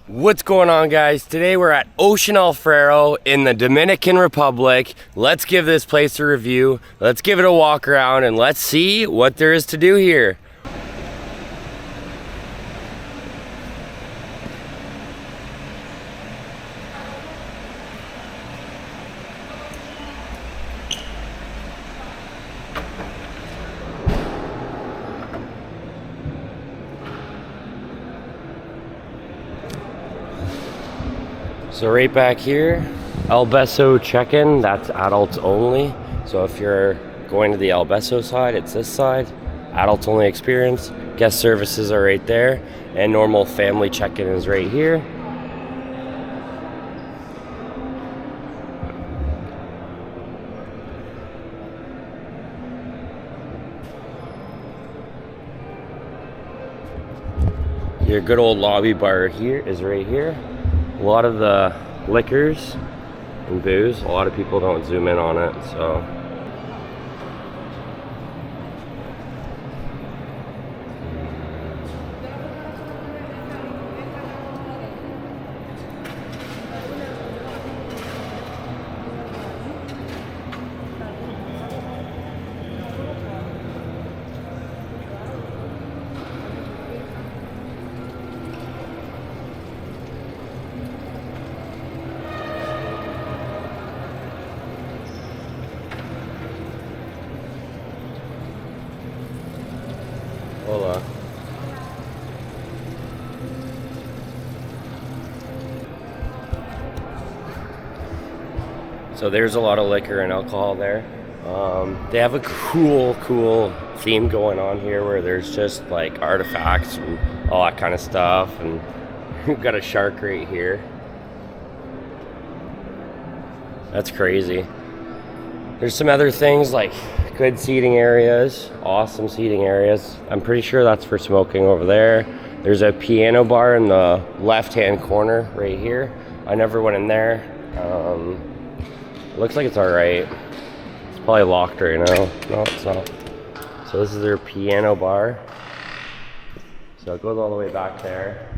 What's going on, guys? Today we're at Ocean El Faro in the Dominican Republic. Let's give this place a review. Let's give it a walk around and let's see what there is to do here. So right back here, El Beso check-in, that's adults only. So if you're going to the El Beso side, it's this side. Adults only experience. Guest services are right there. And normal family check-in is right here. Your good old lobby bar here is right here. A lot of the liquors and booze, a lot of people don't zoom in on it, so. Hola. So there's a lot of liquor and alcohol there. They have a cool theme going on here where there's just like artifacts and all that kind of stuff. And we've got a shark right here. That's crazy. There's some other things like good seating areas, awesome seating areas. I'm pretty sure that's for smoking over there. There's a piano bar in the left-hand corner right here. I never went in there. Looks like it's all right. It's probably locked right now. No, it's not. So this is their piano bar. So it goes all the way back there.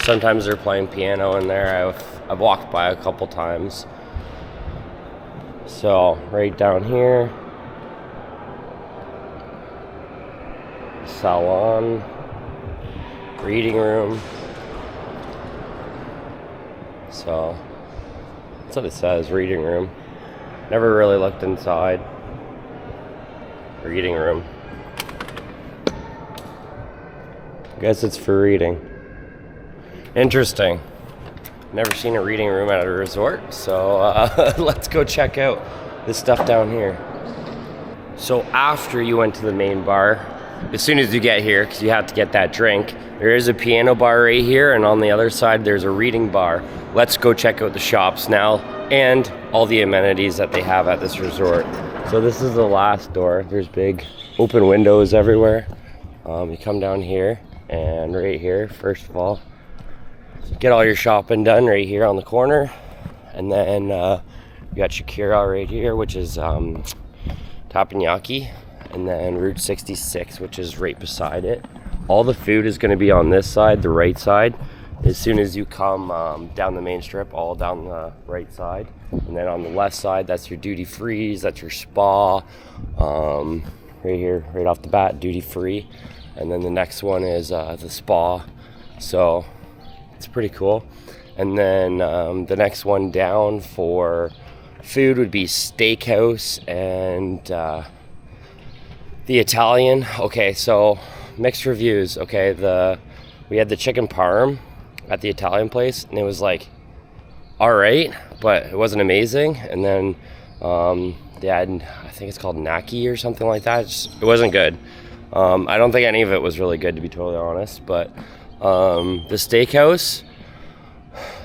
Sometimes they're playing piano in there. I've walked by a couple times. So right down here, salon, reading room. So that's what it says, reading room. Never really looked inside. Reading room. Guess it's for reading. Interesting. Never seen a reading room at a resort, so let's go check out this stuff down here. So after you went to the main bar, as soon as you get here, because you have to get that drink, there is a piano bar right here, and on the other side there's a reading bar. Let's go check out the shops now and all the amenities that they have at this resort. So this is the last door. There's big open windows everywhere. You come down here, and right here, first of all, get all your shopping done right here on the corner. And then you got Shakira right here, which is Teppanyaki. And then Route 66, which is right beside it. All the food is going to be on this side, the right side. As soon as you come down the main strip, all down the right side. And then on the left side, that's your duty frees, that's your spa. Right here, right off the bat, duty free. And then the next one is the spa. So it's pretty cool. And then the next one down for food would be steakhouse and the Italian. Okay, so mixed reviews. Okay, we had the chicken parm at the Italian place, and it was like all right, but it wasn't amazing. And then they had, I think it's called Naki or something like that. It wasn't good. I don't think any of it was really good, to be totally honest. But the steakhouse,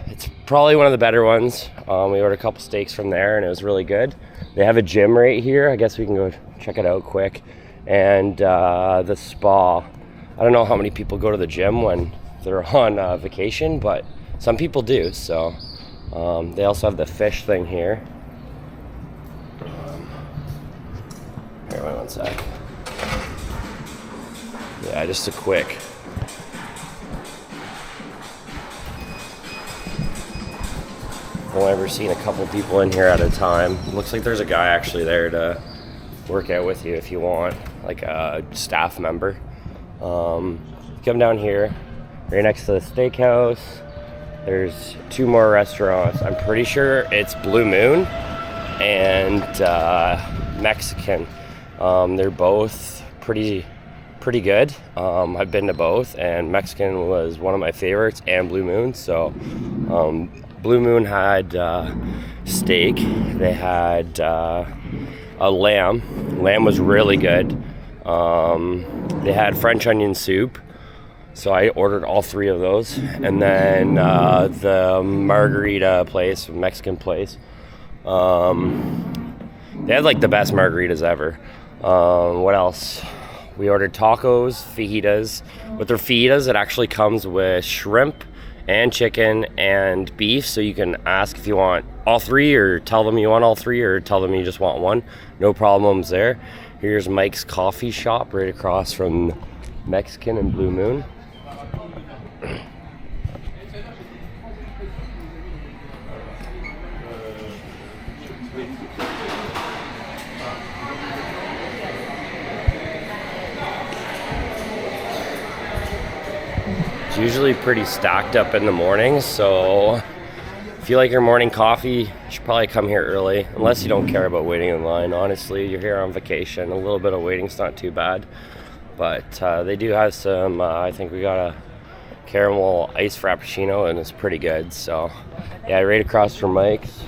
it's probably one of the better ones. We ordered a couple steaks from there, and it was really good. They have a gym right here. I guess we can go check it out quick. And the spa. I don't know how many people go to the gym when they're on vacation, but some people do. So they also have the fish thing here. Here, wait one sec. yeah, just a quick. I've only ever seen a couple people in here at a time. Looks like there's a guy actually there to work out with you if you want, like a staff member. Come down here, right next to the steakhouse. There's 2 more restaurants. I'm pretty sure it's Blue Moon and Mexican. They're both pretty good. I've been to both, and Mexican was one of my favorites, and Blue Moon. So Blue Moon had steak. They had a lamb. Lamb was really good. They had French onion soup. So I ordered all 3 of those. And then the margarita place, Mexican place, they had like the best margaritas ever. What else? We ordered tacos, fajitas. With their fajitas, it actually comes with shrimp and chicken and beef. So you can ask if you want all 3, or tell them you want all 3, or tell them you just want one. No problems there. Here's Mike's Coffee Shop right across from Mexican and Blue Moon. It's usually pretty stacked up in the mornings, so if you like your morning coffee, you should probably come here early, unless you don't care about waiting in line. Honestly, you're here on vacation, a little bit of waiting's not too bad, but they do have some, I think we got a caramel iced frappuccino, and it's pretty good. So yeah, right across from Mike's,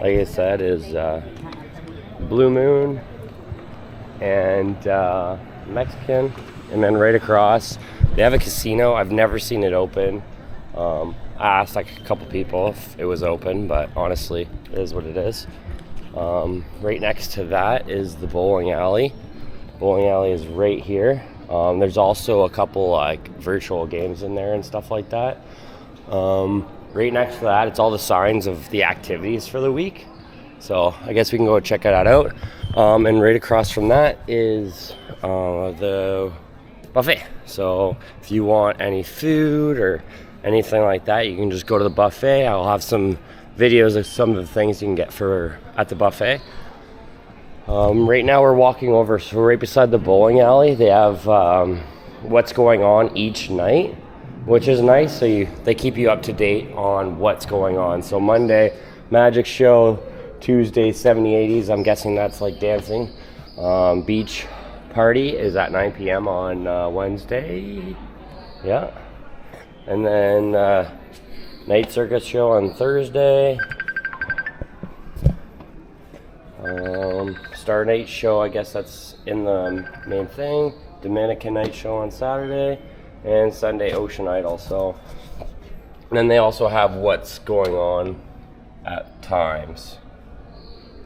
like I said, is Blue Moon and Mexican, and then right across they have a casino. I've never seen it open. I asked like a couple people if it was open, but honestly, it is what it is. Right next to that is the bowling alley. Bowling alley is right here. There's also a couple like virtual games in there and stuff like that. Right next to that, it's all the signs of the activities for the week. So I guess we can go check that out. And right across from that is the buffet. So if you want any food or anything like that, you can just go to the buffet. I'll have some videos of some of the things you can get for at the buffet. Right now we're walking over, so right beside the bowling alley, they have what's going on each night, which is nice. So they keep you up to date on what's going on. So Monday, magic show. Tuesday, 70s, 80s. I'm guessing that's like dancing. Beach party is at 9 p.m. on Wednesday. Yeah. And then night circus show on Thursday. Star night show, I guess that's in the main thing. Dominican night show on Saturday. And Sunday, Ocean Idol. So, and then they also have what's going on at times.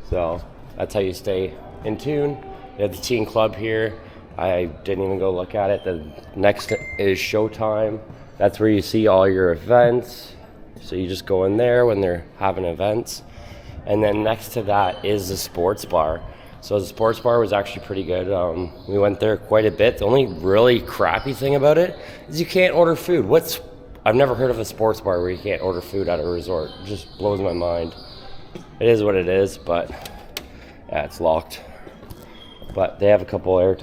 So that's how you stay in tune. You have the teen club here. I didn't even go look at it. The next is Showtime. That's where you see all your events. So you just go in there when they're having events. And then next to that is the sports bar. So the sports bar was actually pretty good. We went there quite a bit. The only really crappy thing about it is you can't order food. I've never heard of a sports bar where you can't order food at a resort. It just blows my mind. It is what it is, but yeah, it's locked. But they have a couple air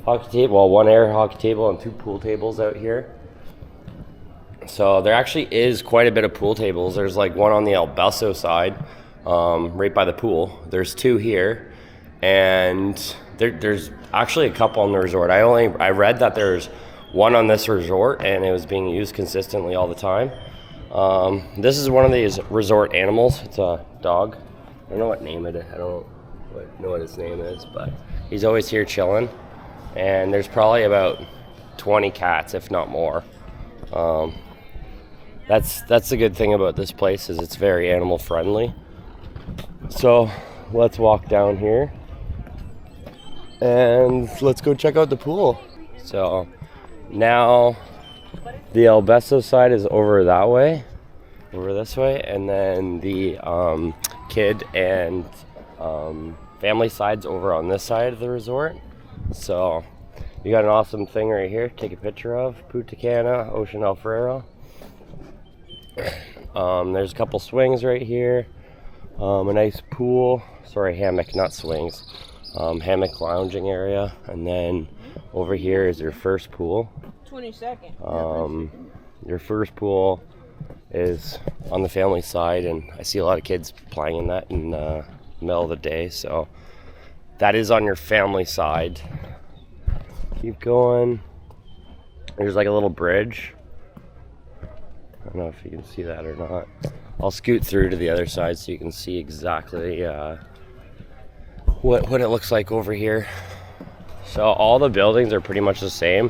hockey table, well, one air hockey table and 2 pool tables out here. So there actually is quite a bit of pool tables. There's like one on the El Beso side, right by the pool. There's 2 here, and there's actually a couple on the resort. I read that there's one on this resort, and it was being used consistently all the time. This is one of these resort animals. It's a dog. I don't know what name it is. I don't know what his name is, but he's always here chilling. And there's probably about 20 cats, if not more. That's the good thing about this place, is it's very animal friendly. So let's walk down here and let's go check out the pool. So now the El Beso side is over that way, over this way, and then the kid and family side's over on this side of the resort. So You got an awesome thing right here. Take a picture of Punta Cana, Ocean El Faro. There's a couple swings right here. A nice pool. Sorry, hammock, not swings. Hammock lounging area. And then over here is your first pool. 22nd. Your first pool is on the family side, and I see a lot of kids playing in that in the middle of the day. So that is on your family side. Keep going. There's like a little bridge. I don't know if you can see that or not. I'll scoot through to the other side so you can see exactly what it looks like over here. So all the buildings are pretty much the same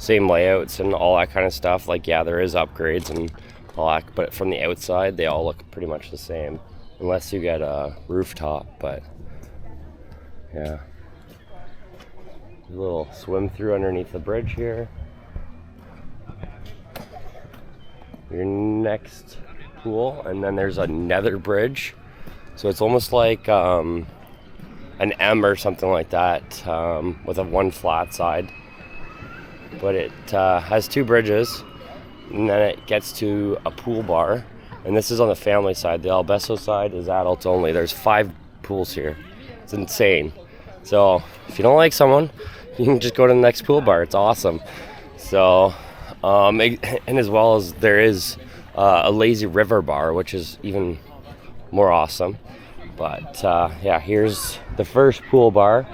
layouts and all that kind of stuff. Like, yeah, there is upgrades and all that, but from the outside they all look pretty much the same, unless you get a rooftop. But yeah, a little swim through underneath the bridge here. Your next pool, and then there's another bridge, so it's almost like an M or something like that, with a one flat side, but it has two bridges, and then it gets to a pool bar, and this is on the family side. The Albesso side is adults only. There's 5 pools here. It's insane. So if you don't like someone, you can just go to the next pool bar. It's awesome. So and as well as there is a lazy river bar, which is even more awesome. But yeah, here's the first pool bar.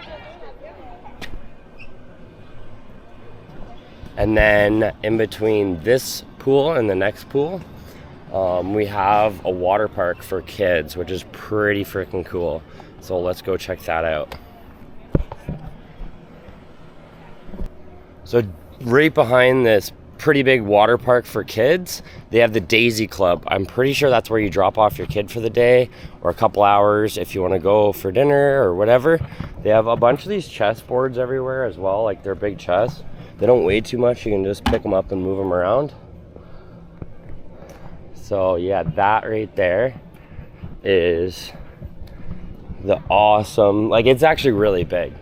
And then in between this pool and the next pool, we have a water park for kids, which is pretty freaking cool. So let's go check that out. So right behind this pretty big water park for kids, they have the Daisy Club. I'm pretty sure that's where you drop off your kid for the day, or a couple hours if you want to go for dinner or whatever. They have a bunch of these chess boards everywhere as well, like they're big chess. They don't weigh too much. You can just pick them up and move them around. So yeah, that right there is the awesome, like, it's actually really big.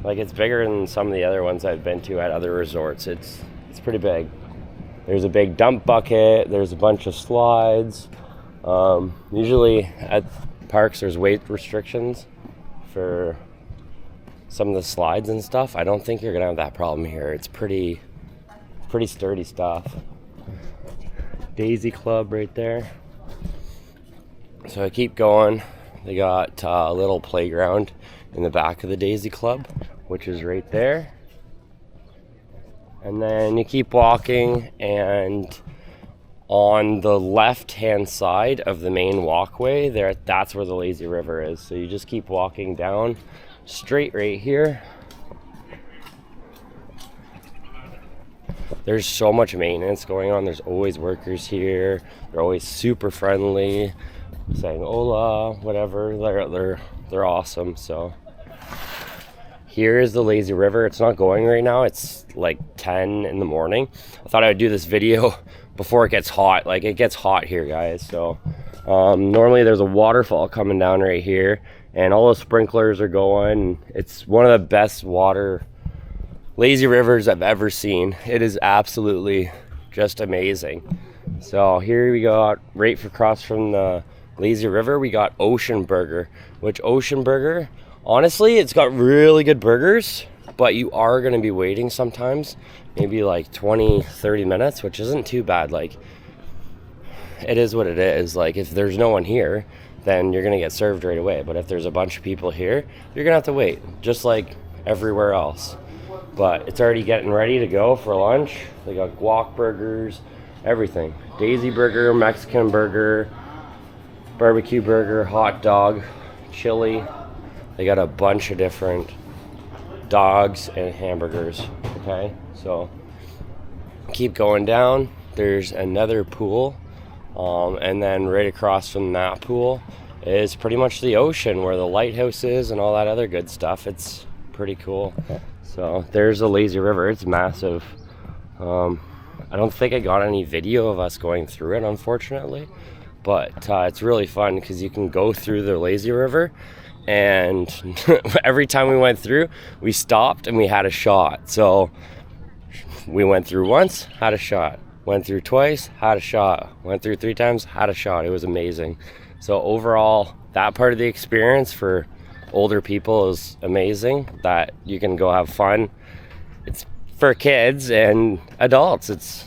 Like, it's bigger than some of the other ones I've been to at other resorts. It's pretty big. There's a big dump bucket. There's a bunch of slides. Usually at parks there's weight restrictions for some of the slides and stuff. I don't think you're gonna have that problem here. It's pretty sturdy stuff. Daisy Club right there. So I keep going. They got a little playground in the back of the Daisy Club, which is right there. And then you keep walking, and on the left hand side of the main walkway there, that's where the lazy river is. So you just keep walking down straight right here. There's so much maintenance going on. There's always workers here. They're always super friendly, saying hola, whatever. They're awesome. So here's the lazy river. It's not going right now. It's like 10 in the morning. I thought I would do this video before it gets hot. Like, it gets hot here, guys. So normally there's a waterfall coming down right here, and all the sprinklers are going. It's one of the best lazy rivers I've ever seen. It is absolutely just amazing. So here we go, right across from the lazy river, we got Ocean Burger, which Ocean Burger, honestly, it's got really good burgers, but you are going to be waiting sometimes, maybe like 20-30 minutes, which isn't too bad. Like, it is what it is. Like, if there's no one here, then you're going to get served right away. But if there's a bunch of people here, you're going to have to wait, just like everywhere else. But it's already getting ready to go for lunch. They got guac burgers, everything. Daisy burger, Mexican burger, barbecue burger, hot dog, chili. They got a bunch of different dogs and hamburgers. Okay, so keep going down. There's another pool, and then right across from that pool is pretty much the ocean where the lighthouse is and all that other good stuff. It's pretty cool. So there's the lazy river. It's massive. I don't think I got any video of us going through it, unfortunately, but it's really fun because you can go through the lazy river and every time we went through, we stopped and we had a shot. So we went through once, had a shot. Went through twice, had a shot. Went through 3 times, had a shot. It was amazing. So overall, that part of the experience for older people is amazing, that you can go have fun. It's for kids and adults. It's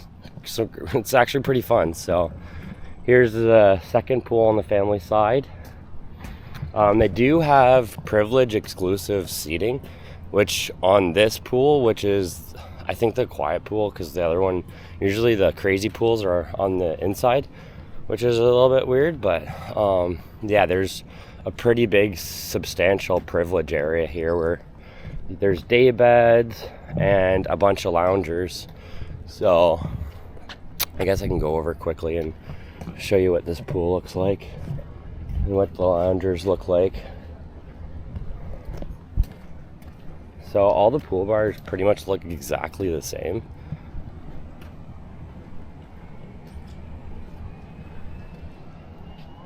actually pretty fun. So here's the second pool on the family side. They do have privilege exclusive seating, which on this pool, which is I think the quiet pool, because the other one, usually the crazy pools are on the inside, which is a little bit weird. But yeah, there's a pretty big substantial privilege area here where there's day beds and a bunch of loungers. So I guess I can go over quickly and show you what this pool looks like and what the loungers look like. So all the pool bars pretty much look exactly the same.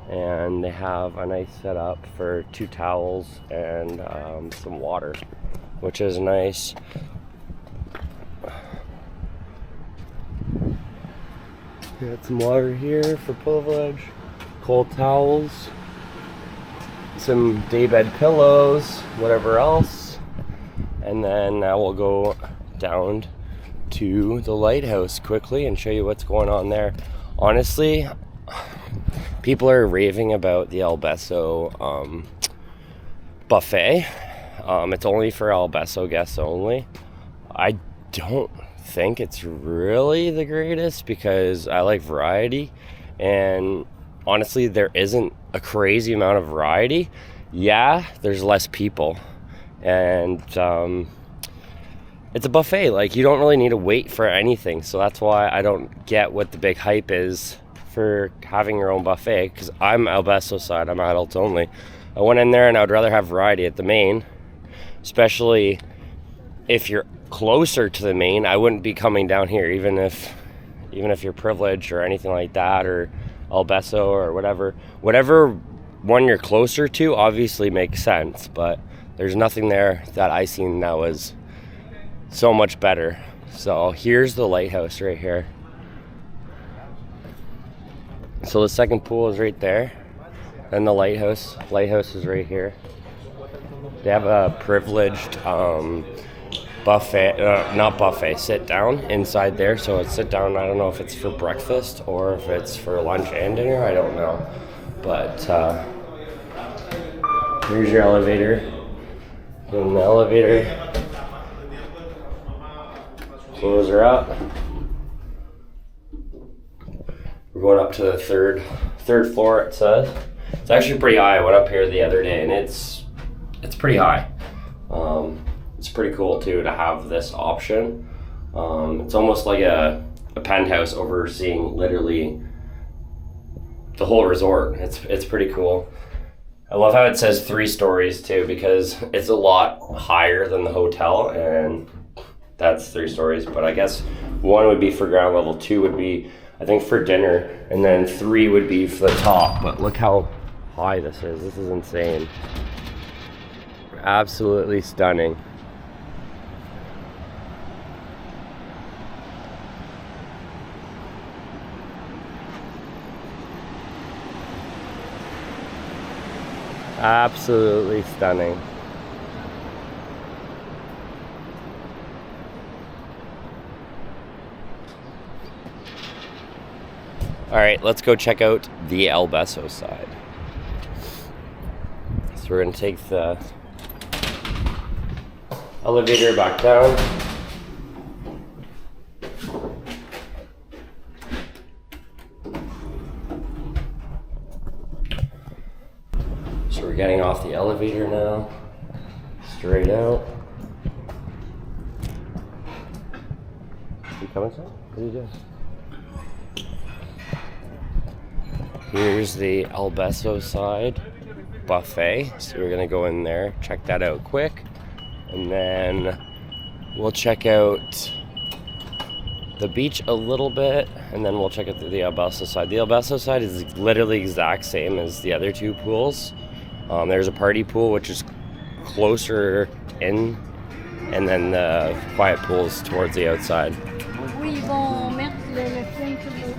And they have a nice setup for 2 towels and some water, which is nice. Got some water here for privilege, cold towels, some daybed pillows, whatever else. And then now we'll go down to the lighthouse quickly and show you what's going on there. Honestly, people are raving about the El Beso buffet. It's only for El Beso guests only. I don't think it's really the greatest because I like variety, and honestly there isn't a crazy amount of variety. Yeah, there's less people, and it's a buffet. Like, you don't really need to wait for anything, so that's why I don't get what the big hype is for having your own buffet, because I'm El Beso side, I'm adults only. I went in there and I would rather have variety at the main, especially if you're closer to the main. I wouldn't be coming down here, even if you're privileged or anything like that, or El Beso or whatever one you're closer to obviously makes sense, but there's nothing there that I seen that was so much better. So here's the lighthouse right here. So the second pool is right there, and the lighthouse is right here. They have a privileged buffet, not buffet, sit down inside there. So it's sit down. I don't know if it's for breakfast or if it's for lunch and dinner. I don't know. But here's your elevator. In the elevator, clothes are up. We're going up to the third floor, it says. It's actually pretty high. I went up here the other day and it's pretty high. It's pretty cool too to have this option. It's almost like a penthouse overseeing literally the whole resort. It's pretty cool. I love how it says 3 stories too, because it's a lot higher than the hotel, and that's 3 stories. But I guess 1 would be for ground level, 2 would be, I think, for dinner, and then 3 would be for the top. But look how high this is. This is insane. Absolutely stunning. Absolutely stunning. All right, let's go check out the El Beso side. So we're gonna take the elevator back down. So we're getting off the elevator now, straight out. You coming, son? What are you doing? Here's the El Beso side buffet. So we're gonna go in there, check that out quick, and then we'll check out the beach a little bit, and then we'll check out the El Beso side. The El Beso side is literally exact same as the other 2 pools. There's a party pool, which is closer in, and then the quiet pools towards the outside. Oui, ils vont mettre le train to the...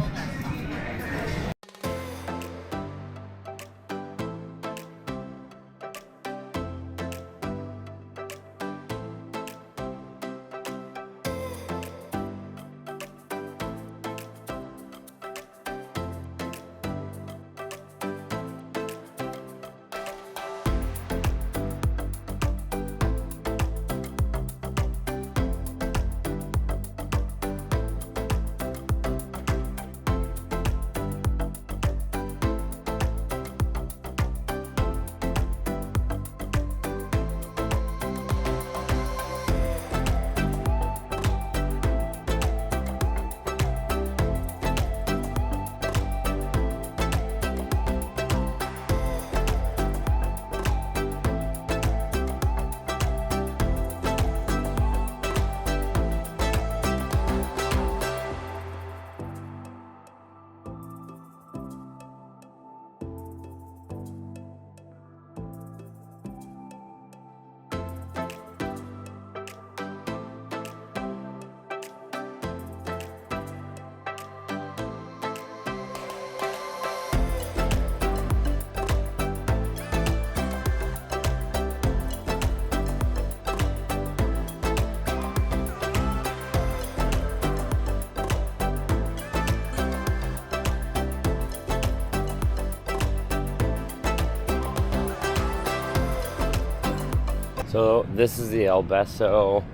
So this is the El Beso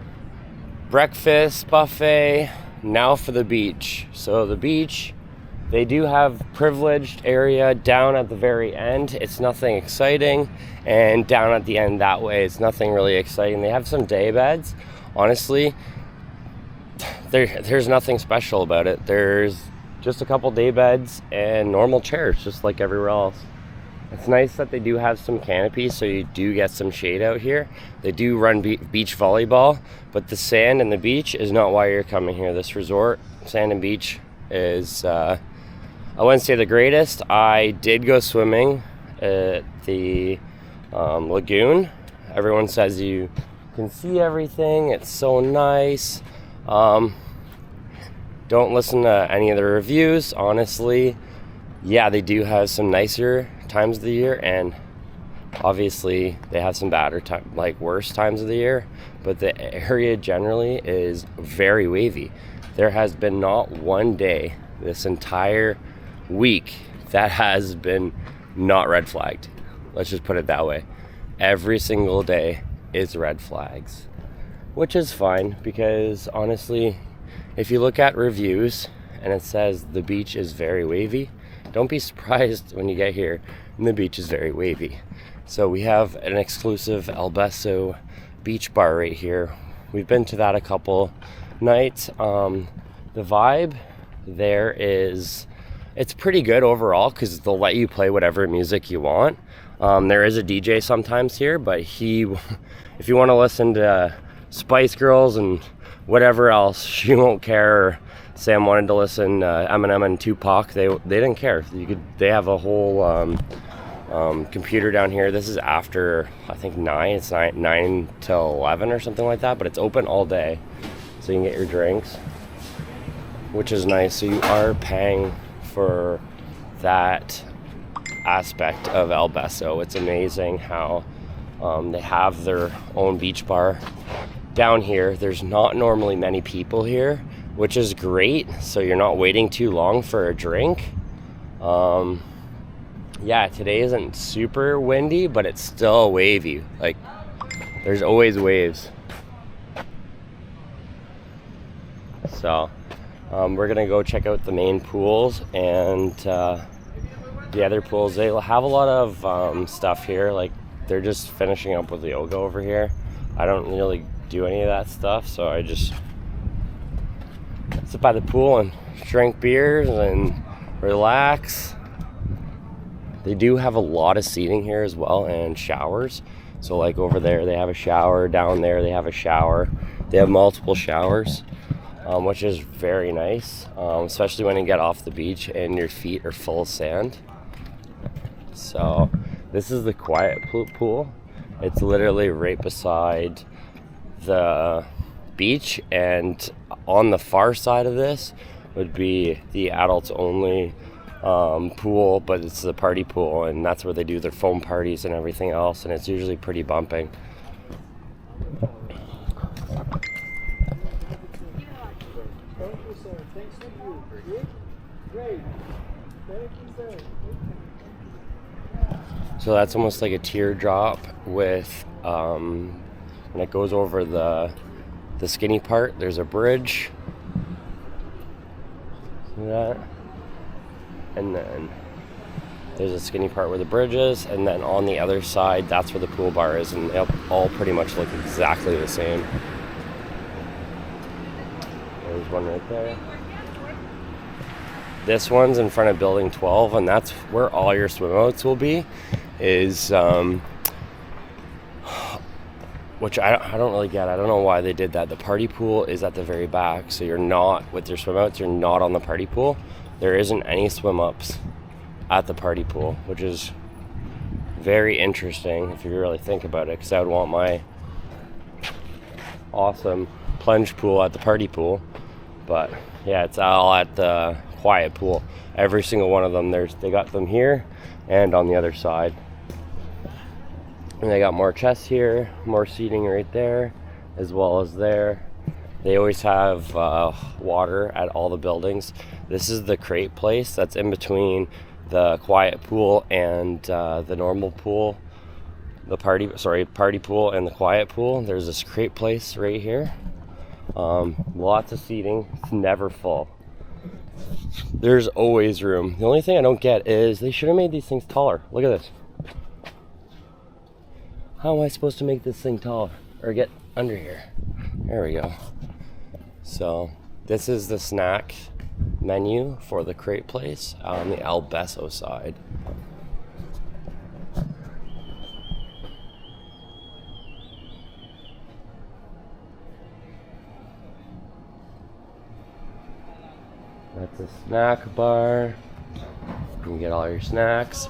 breakfast buffet. Now for the beach. So the beach, they do have privileged area down at the very end. It's nothing exciting, and down at the end that way, it's nothing really exciting. They have some day beds. Honestly, there's nothing special about it. There's just a couple day beds and normal chairs, just like everywhere else. It's nice that they do have some canopy, so you do get some shade out here. They do run beach volleyball, but the sand and the beach is not why you're coming here. This resort, sand and beach, is, I wouldn't say the greatest. I did go swimming at the lagoon. Everyone says you can see everything. It's so nice. Don't listen to any of the reviews, honestly. Yeah, they do have some nicer times of the year, and obviously they have some worse times of the year, but the area generally is very wavy. There has been not one day this entire week that has been not red flagged. Let's just put it that way. Every single day is red flags, which is fine, because honestly, if you look at reviews and it says the beach is very wavy, don't be surprised when you get here and the beach is very wavy. So we have an exclusive El Beso beach bar right here. We've been to that a couple nights. The vibe there is, it's pretty good overall, because they'll let you play whatever music you want. There is a DJ sometimes here, but if you want to listen to Spice Girls and whatever else, she won't care. Sam wanted to listen Eminem and Tupac. They didn't care. They have a whole computer down here. This is after, I think, 9. It's 9 till 11 or something like that, but it's open all day, so you can get your drinks, which is nice. So you are paying for that aspect of El Beso. It's amazing how they have their own beach bar down here. There's not normally many people here, which is great, so you're not waiting too long for a drink. Yeah, today isn't super windy, but it's still wavy. Like, there's always waves. So we're gonna go check out the main pools, and the other pools, they have a lot of stuff here. Like, they're just finishing up with yoga over here. I don't really do any of that stuff, so I just sit by the pool and drink beers and relax. They do have a lot of seating here as well, and showers. So like over there they have a shower, down there they have a shower. They have multiple showers, which is very nice, especially when you get off the beach and your feet are full of sand. So This is the quiet pool. It's literally right beside the beach, and on the far side of this would be the adults only pool, but it's the party pool, and that's where they do their foam parties and everything else, and it's usually pretty bumping. So that's almost like a teardrop with when it goes over the skinny part, there's a bridge. See that? And then there's a skinny part where the bridge is, and then on the other side, that's where the pool bar is, and they all pretty much look exactly the same. There's one right there. This one's in front of building 12, and that's where all your swim outs will be, is which I don't really get. I don't know why they did that. The party pool is at the very back, so you're not, with your swim outs, you're not on the party pool. There isn't any swim ups at the party pool, which is very interesting if you really think about it, because I would want my awesome plunge pool at the party pool. But yeah, it's all at the quiet pool. Every single one of them, they got them here and on the other side. And they got more chests here, more seating right there, as well as there. They always have water at all the buildings. This is the crate place that's in between the quiet pool and the normal pool, the party pool and the quiet pool. There's this crate place right here. Lots of seating. It's never full. There's always room. The only thing I don't get is they should have made these things taller. Look at this. How am I supposed to make this thing taller or get under here? There we go. So this is the snack menu for the crate place on the El Beso side. That's a snack bar. You can get all your snacks.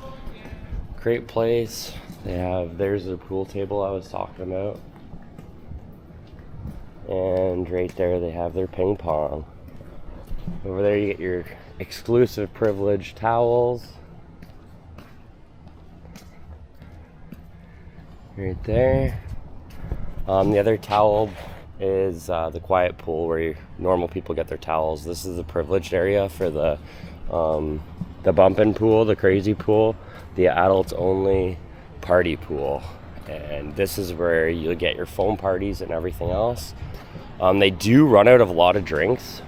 Crate place. There's the pool table I was talking about. And right there they have their ping pong. Over there you get your exclusive privilege towels. Right there. The other towel is the quiet pool where normal people get their towels. This is the privileged area for the bumpin' pool, the crazy pool, the adults only party pool. And this is where you'll get your foam parties and everything else. They do run out of a lot of drinks,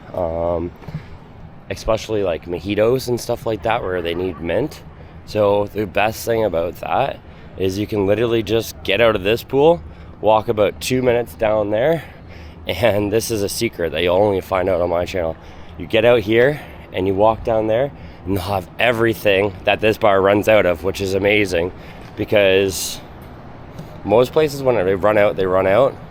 especially like mojitos and stuff like that where they need mint. So the best thing about that is you can literally just get out of this pool, walk about 2 minutes down there, and this is a secret that you'll only find out on my channel. You get out here and you walk down there and they'll have everything that this bar runs out of, which is amazing, because most places when they run out,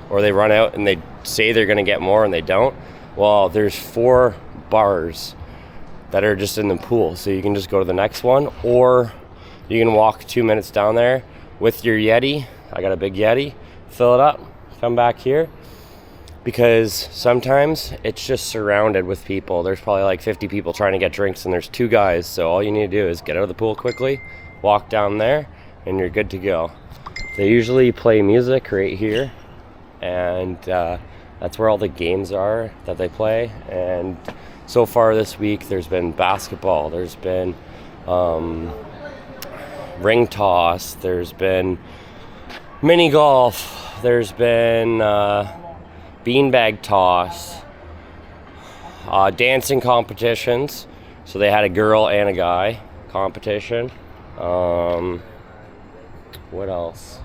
or they run out and they say they're going to get more and they don't. Well, there's 4 bars that are just in the pool, so you can just go to the next one, or you can walk 2 minutes down there with your Yeti. I got a big Yeti. Fill it up, come back here, because sometimes it's just surrounded with people. There's probably like 50 people trying to get drinks and there's 2 guys, so all you need to do is get out of the pool quickly, walk down there, and you're good to go. They usually play music right here, and that's where all the games are that they play. And so far this week there's been basketball, there's been ring toss, there's been mini golf, there's been beanbag toss, dancing competitions. So they had a girl and a guy competition. What else?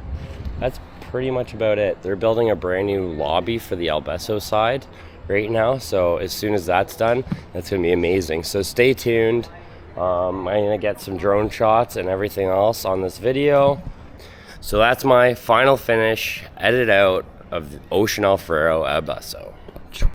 That's pretty much about it. They're building a brand new lobby for the El Beso side right now, so as soon as that's done, that's gonna be amazing. So stay tuned. I'm gonna get some drone shots and everything else on this video. So that's my final finish, edit out of Ocean El Faro El Beso.